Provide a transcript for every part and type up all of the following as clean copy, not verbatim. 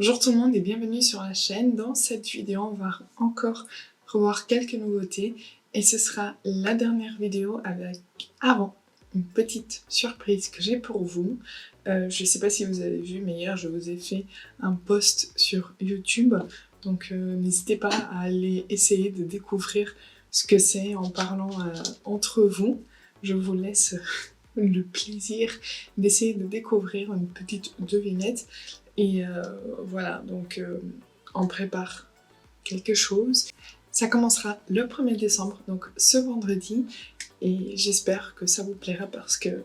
Bonjour tout le monde et bienvenue sur la chaîne. Dans cette vidéo, on va encore revoir quelques nouveautés et ce sera la dernière vidéo avec avant une petite surprise que j'ai pour vous. Je ne sais pas si vous avez vu, mais hier je vous ai fait un post sur YouTube, donc n'hésitez pas à aller essayer de découvrir ce que c'est en parlant entre vous. Je vous laisse le plaisir d'essayer de découvrir une petite devinette. Et voilà, donc on prépare quelque chose. Ça commencera le 1er décembre, donc ce vendredi, et j'espère que ça vous plaira parce que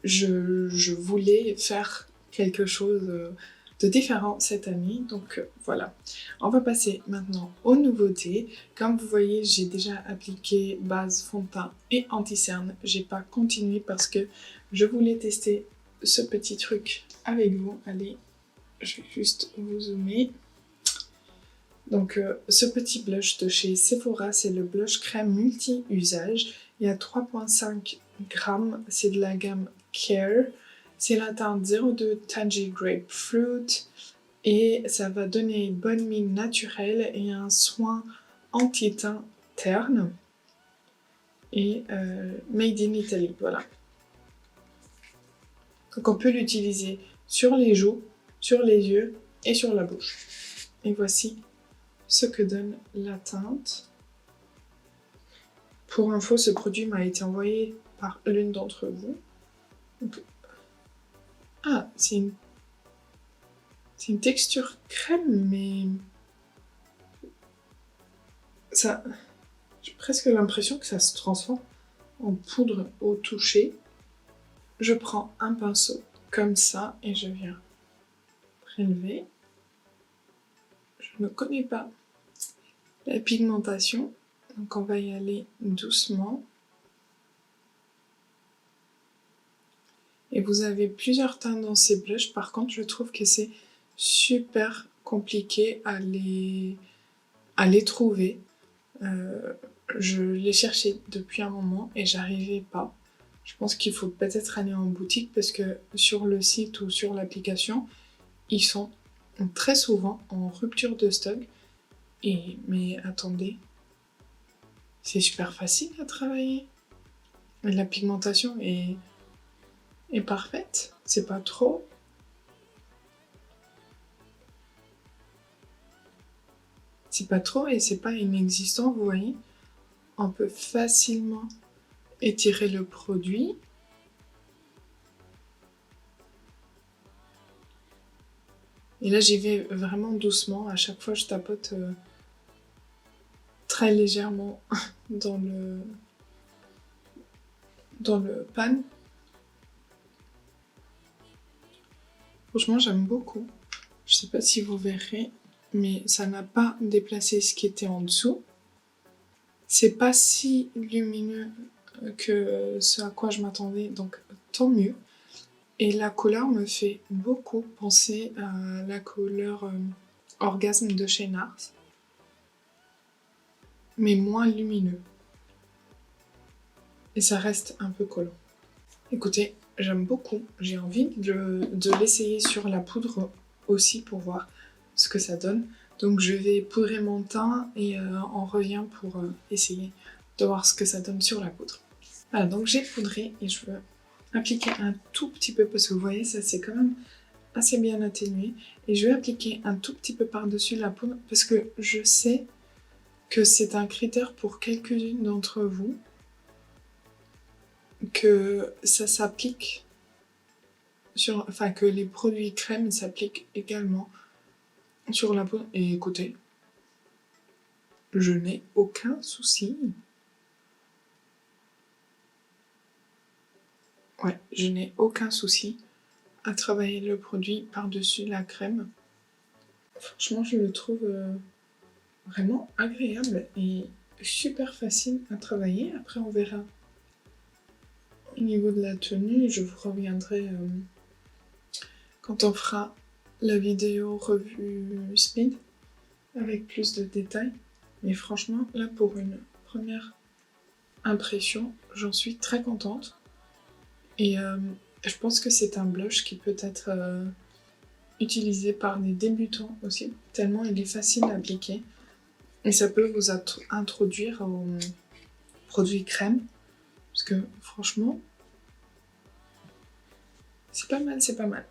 je voulais faire quelque chose de différent cette année, donc voilà. On va passer maintenant aux nouveautés. Comme vous voyez, j'ai déjà appliqué base, fond de teint et anti-cerne. J'ai pas continué parce que je voulais tester ce petit truc avec vous. Allez, je vais juste vous zoomer. Donc ce petit blush de chez Sephora, c'est le blush crème multi-usage. Il y a 3,5 grammes, c'est de la gamme Care. C'est la teinte 02 Tangy Grapefruit et ça va donner une bonne mine naturelle et un soin anti-teint terne. Et Made in Italy, voilà. Donc on peut l'utiliser sur les joues, sur les yeux et sur la bouche. Et voici ce que donne la teinte. Pour info, ce produit m'a été envoyé par l'une d'entre vous. Donc, ah, c'est une texture crème, mais ça, j'ai presque l'impression que ça se transforme en poudre au toucher. Je prends un pinceau comme ça et je viens prélever. Je ne connais pas la pigmentation, donc on va y aller doucement. Et vous avez plusieurs teintes dans ces blushs, par contre je trouve que c'est super compliqué à les trouver. Je les cherchais depuis un moment et j'arrivais pas. Je pense qu'il faut peut-être aller en boutique parce que sur le site ou sur l'application, ils sont très souvent en rupture de stock. Mais attendez, c'est super facile à travailler. La pigmentation est parfaite, c'est pas trop. C'est pas trop et c'est pas inexistant, vous voyez. On peut facilement étirer le produit. Et là, j'y vais vraiment doucement. À chaque fois, je tapote très légèrement dans le pan. Franchement, j'aime beaucoup. Je sais pas si vous verrez, mais ça n'a pas déplacé ce qui était en dessous. C'est pas si lumineux que ce à quoi je m'attendais, donc tant mieux. Et la couleur me fait beaucoup penser à la couleur Orgasme de chez NARS, mais moins lumineux. Et ça reste un peu collant. Écoutez, j'aime beaucoup. J'ai envie de l'essayer sur la poudre aussi pour voir ce que ça donne. Donc je vais poudrer mon teint et on revient pour essayer de voir ce que ça donne sur la poudre. Voilà, donc j'ai poudré et je veux appliquer un tout petit peu parce que vous voyez, ça c'est quand même assez bien atténué. Et je vais appliquer un tout petit peu par-dessus la poudre parce que je sais que c'est un critère pour quelques-unes d'entre vous que ça s'applique enfin que les produits crème s'appliquent également sur la peau. Et écoutez, je n'ai aucun souci. Ouais, je n'ai aucun souci à travailler le produit par-dessus la crème. Franchement, je le trouve vraiment agréable et super facile à travailler. Après, on verra au niveau de la tenue. Je vous reviendrai quand on fera la vidéo revue speed avec plus de détails. Mais franchement, là, pour une première impression, j'en suis très contente. Et je pense que c'est un blush qui peut être utilisé par des débutants aussi, tellement il est facile à appliquer. Et ça peut vous introduire aux produits crème, parce que franchement, c'est pas mal, c'est pas mal.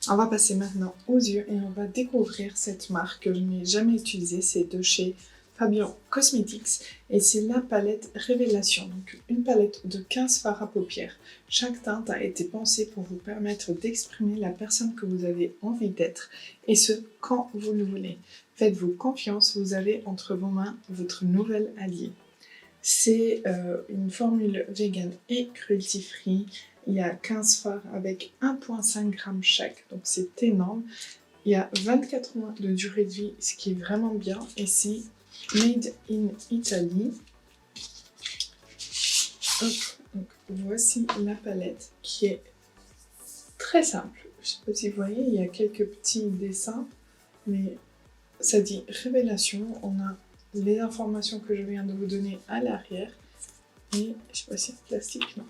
On va passer maintenant aux yeux et on va découvrir cette marque que je n'ai jamais utilisée, c'est de chez Fabian Cosmetics et c'est la palette Révélation, donc une palette de 15 fards à paupières. Chaque teinte a été pensée pour vous permettre d'exprimer la personne que vous avez envie d'être et ce, quand vous le voulez. Faites-vous confiance, vous avez entre vos mains votre nouvel allié. C'est une formule vegan et cruelty-free. Il y a 15 fards avec 1,5 g chaque, donc c'est énorme. Il y a 24 mois de durée de vie, ce qui est vraiment bien. Et c'est Made in Italy. Hop, donc voici la palette qui est très simple. Je ne sais pas si vous voyez, il y a quelques petits dessins, mais ça dit Révélation. On a les informations que je viens de vous donner à l'arrière. Et je sais pas si c'est plastique, non.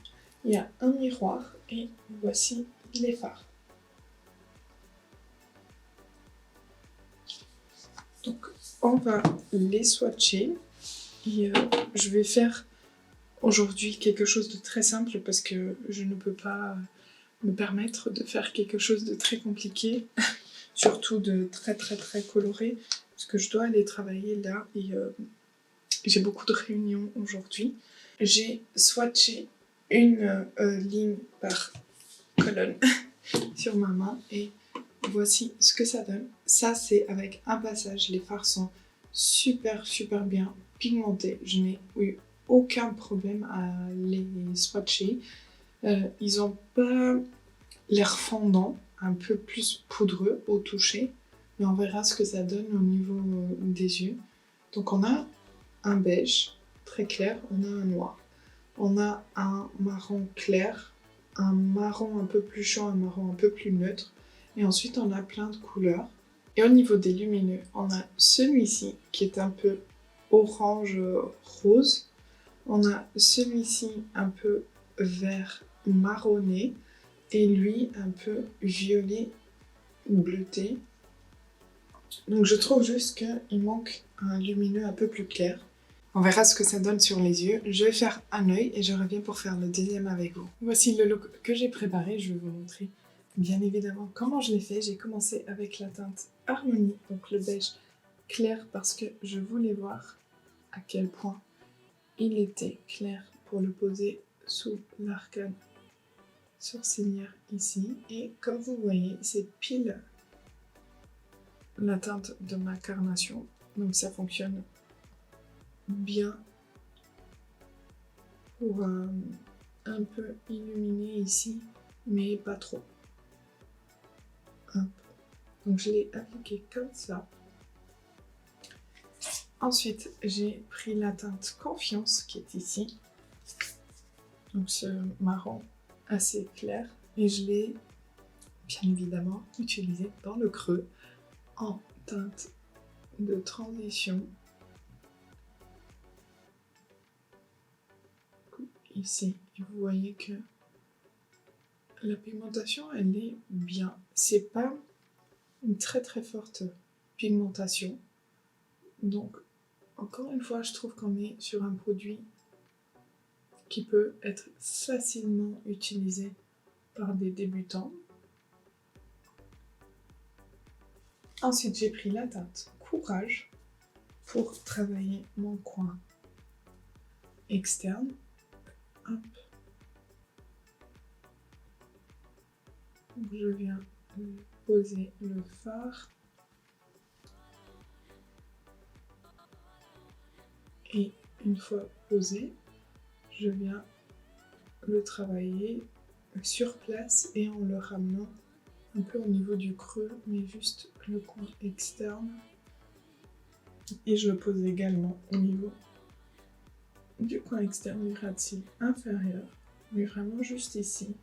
Il y a un miroir et voici les fards. Donc on va les swatcher et je vais faire aujourd'hui quelque chose de très simple parce que je ne peux pas me permettre de faire quelque chose de très compliqué, surtout de très coloré, parce que je dois aller travailler là et j'ai beaucoup de réunions aujourd'hui. J'ai swatché une ligne par colonne sur ma main et voici ce que ça donne. Ça c'est avec un passage, les fards sont super bien pigmentés. Je n'ai eu aucun problème à les swatcher. Ils n'ont pas l'air fondant, un peu plus poudreux au toucher, mais on verra ce que ça donne au niveau des yeux. Donc on a un beige très clair, on a un noir. On a un marron clair, un marron un peu plus chaud, un marron un peu plus neutre. Et ensuite, on a plein de couleurs. Et au niveau des lumineux, on a celui-ci qui est un peu orange-rose. On a celui-ci un peu vert marronné. Et lui un peu violet bleuté. Donc je trouve juste qu'il manque un lumineux un peu plus clair. On verra ce que ça donne sur les yeux. Je vais faire un œil et je reviens pour faire le deuxième avec vous. Voici le look que j'ai préparé. Je vais vous montrer bien évidemment comment je l'ai fait. J'ai commencé avec la teinte Harmonie, donc le beige clair parce que je voulais voir à quel point il était clair pour le poser sous l'arcade sourcilière ici. Et comme vous voyez, c'est pile la teinte de ma carnation. Donc ça fonctionne bien pour un peu illuminer ici, mais pas trop. Hop. Donc je l'ai appliqué comme ça. Ensuite, j'ai pris la teinte Confiance qui est ici. Donc ce marron assez clair. Et je l'ai bien évidemment utilisé dans le creux en teinte de transition. Ici, vous voyez que la pigmentation, elle est bien. C'est pas une très forte pigmentation. Donc, encore une fois, je trouve qu'on est sur un produit qui peut être facilement utilisé par des débutants. Ensuite, j'ai pris la teinte Courage pour travailler mon coin externe. Hop. Je viens poser le fard. Et une fois posé, je viens le travailler sur place et en le ramenant un peu au niveau du creux, mais juste le coin externe. Et je le pose également au niveau du coin externe du gratte-cils inférieur, mais vraiment juste ici.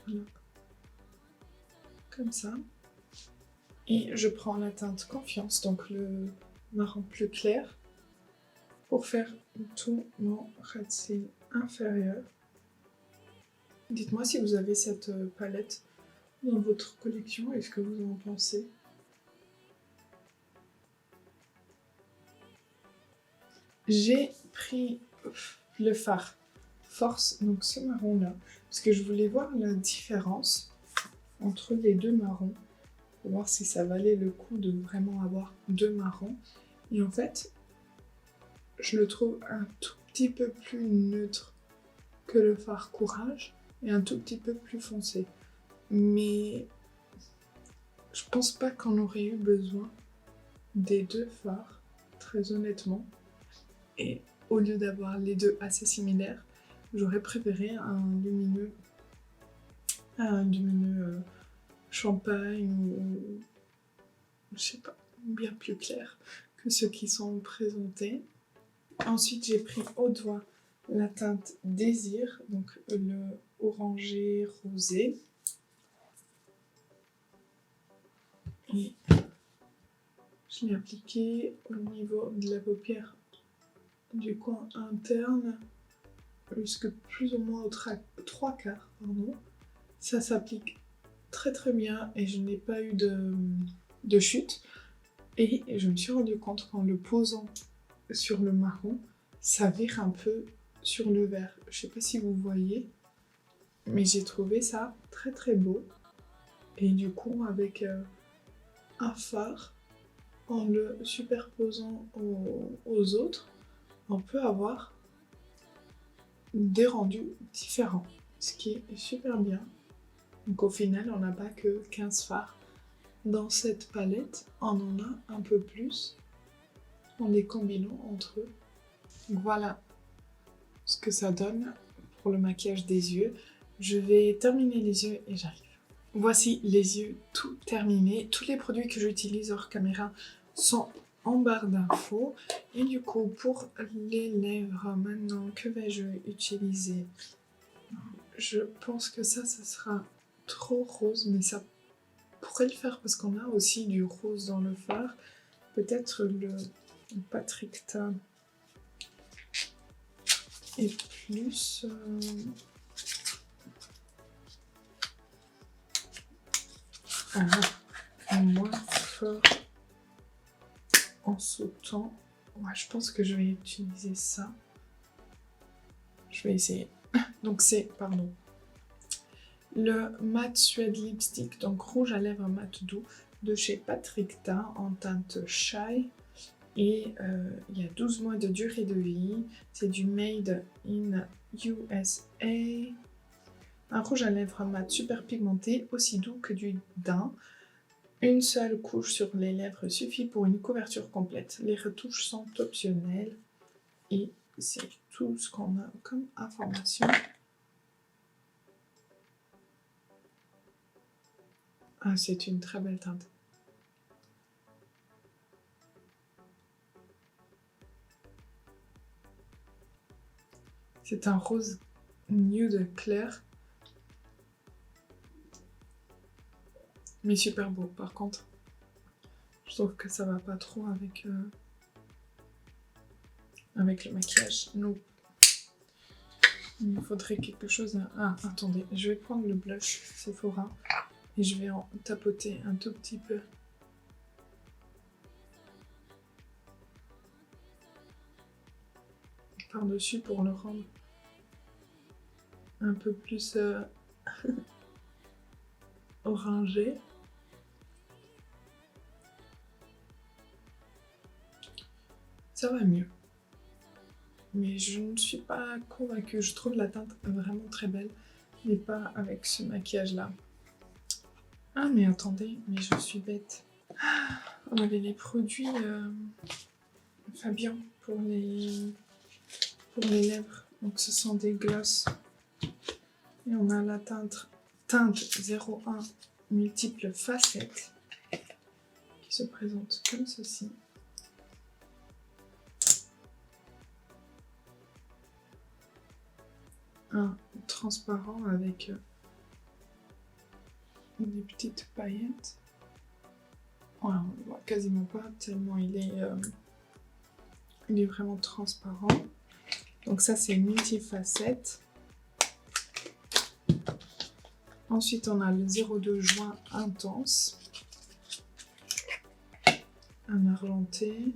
Voilà. Comme ça. Et je prends la teinte Confiance, donc le marron plus clair, pour faire tout mon gratte-cils inférieur. Dites-moi si vous avez cette palette dans votre collection et ce que vous en pensez. J'ai pris le fard Force, donc ce marron là, parce que je voulais voir la différence entre les deux marrons, pour voir si ça valait le coup de vraiment avoir deux marrons. Et en fait, je le trouve un tout petit peu plus neutre que le fard Courage et un tout petit peu plus foncé. Mais je pense pas qu'on aurait eu besoin des deux fards, très honnêtement. Et au lieu d'avoir les deux assez similaires, j'aurais préféré un lumineux champagne ou je sais pas, bien plus clair que ceux qui sont présentés. Ensuite, j'ai pris au doigt la teinte Désir, donc le orangé rosé. Et je l'ai appliqué au niveau de la paupière du coin interne, jusque plus ou moins aux 3/4, pardon. Ça s'applique très très bien et je n'ai pas eu de chute. Et je me suis rendu compte qu'en le posant sur le marron, ça vire un peu sur le vert. Je sais pas si vous voyez, mais j'ai trouvé ça très très beau. Et du coup, avec un fard, en le superposant aux autres, on peut avoir des rendus différents, ce qui est super bien. Donc au final, on n'a pas que 15 fards dans cette palette, on en a un peu plus en les combinant entre eux. Donc voilà ce que ça donne pour le maquillage des yeux. Je vais terminer les yeux et j'arrive. Voici les yeux tout terminés. Tous les produits que j'utilise hors caméra sont en barre d'infos. Et du coup, pour les lèvres, maintenant, que vais-je utiliser? Je pense que ça sera trop rose, mais ça pourrait le faire parce qu'on a aussi du rose dans le fard. Peut-être le Patrick Ta est plus... moins fort en sautant. Ouais, je pense que je vais utiliser ça. Je vais essayer. Donc c'est, pardon, le Matte Suede Lipstick, donc rouge à lèvres mat doux, de chez Patrick Ta en teinte Shy. Et il y a 12 mois de durée de vie. C'est du Made in USA. Un rouge à lèvres mat super pigmenté, aussi doux que du daim. Une seule couche sur les lèvres suffit pour une couverture complète. Les retouches sont optionnelles. Et c'est tout ce qu'on a comme information. Ah, c'est une très belle teinte. C'est un rose nude clair. Mais super beau par contre. Je trouve que ça va pas trop avec le maquillage. Non. Il me faudrait quelque chose à... Ah, attendez, je vais prendre le blush Sephora et je vais en tapoter un tout petit peu. Par-dessus pour le rendre un peu plus orangé. Ça va mieux. Mais je ne suis pas convaincue. Je trouve la teinte vraiment très belle, mais pas avec ce maquillage-là. Ah, mais attendez, mais je suis bête. On avait les produits Fabien pour les lèvres. Donc ce sont des glosses. Et on a la teinte 01 multiples facettes qui se présente comme ceci. Un transparent avec des petites paillettes. Voilà, on ne le voit quasiment pas tellement il est vraiment transparent. Donc ça c'est multifacette. Ensuite, on a le 02 Juin Intense. Un argenté.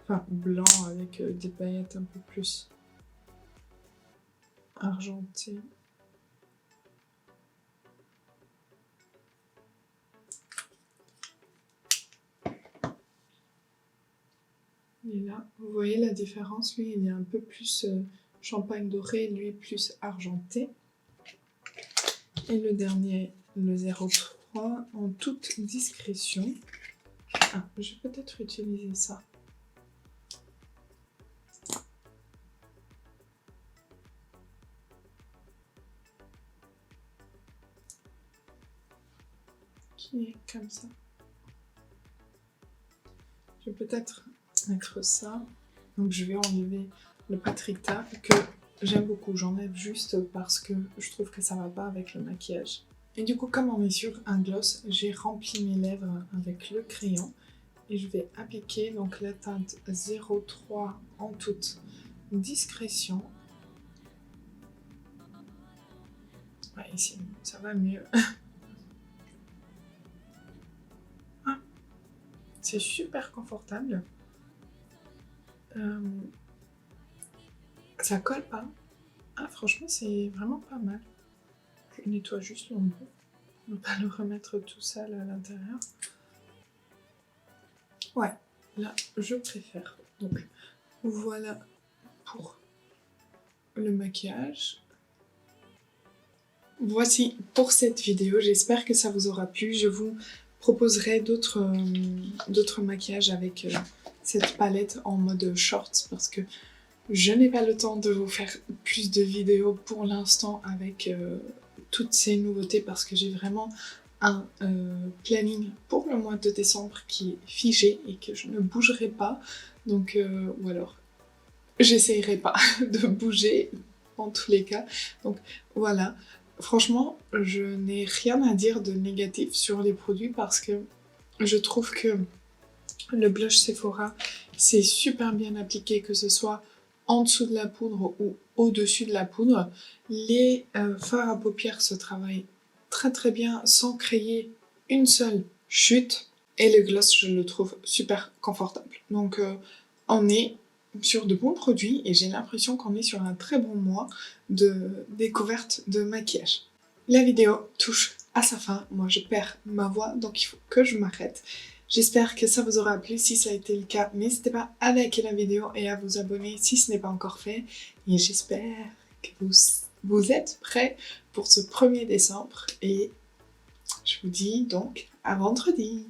Enfin, blanc avec des paillettes un peu plus argentées. Et là, vous voyez la différence, lui il est un peu plus champagne doré, lui plus argenté. Et le dernier, le 03, en toute discrétion. Ah, je vais peut-être utiliser ça. Qui est comme ça. Je vais peut-être mettre ça. Donc je vais enlever le Patrita que j'aime beaucoup. J'enlève juste parce que je trouve que ça va pas avec le maquillage. Et du coup, comme on est sur un gloss, j'ai rempli mes lèvres avec le crayon. Et je vais appliquer donc la teinte 03 en toute discrétion. Ouais, ici, ça va mieux. Ah, c'est super confortable. Ça colle pas. Ah, franchement, c'est vraiment pas mal. Je nettoie juste l'ombre. On va pas le remettre tout seul à l'intérieur. Ouais, là, je préfère. Donc, voilà pour le maquillage. Voici pour cette vidéo. J'espère que ça vous aura plu. Je vous proposerai d'autres maquillages avec cette palette en mode short parce que je n'ai pas le temps de vous faire plus de vidéos pour l'instant avec toutes ces nouveautés parce que j'ai vraiment un planning pour le mois de décembre qui est figé et que je ne bougerai pas. Donc, ou alors, j'essayerai pas de bouger en tous les cas. Donc, voilà. Franchement, je n'ai rien à dire de négatif sur les produits parce que je trouve que le blush Sephora, c'est super bien appliqué, que ce soit en dessous de la poudre ou au-dessus de la poudre. Les fards à paupières se travaillent très très bien sans créer une seule chute. Et le gloss, je le trouve super confortable. Donc on est sur de bons produits et j'ai l'impression qu'on est sur un très bon mois de découverte de maquillage. La vidéo touche à sa fin. Moi, je perds ma voix, donc il faut que je m'arrête. J'espère que ça vous aura plu. Si ça a été le cas, n'hésitez pas à liker la vidéo et à vous abonner si ce n'est pas encore fait. Et j'espère que vous êtes prêts pour ce 1er décembre. Et je vous dis donc à vendredi.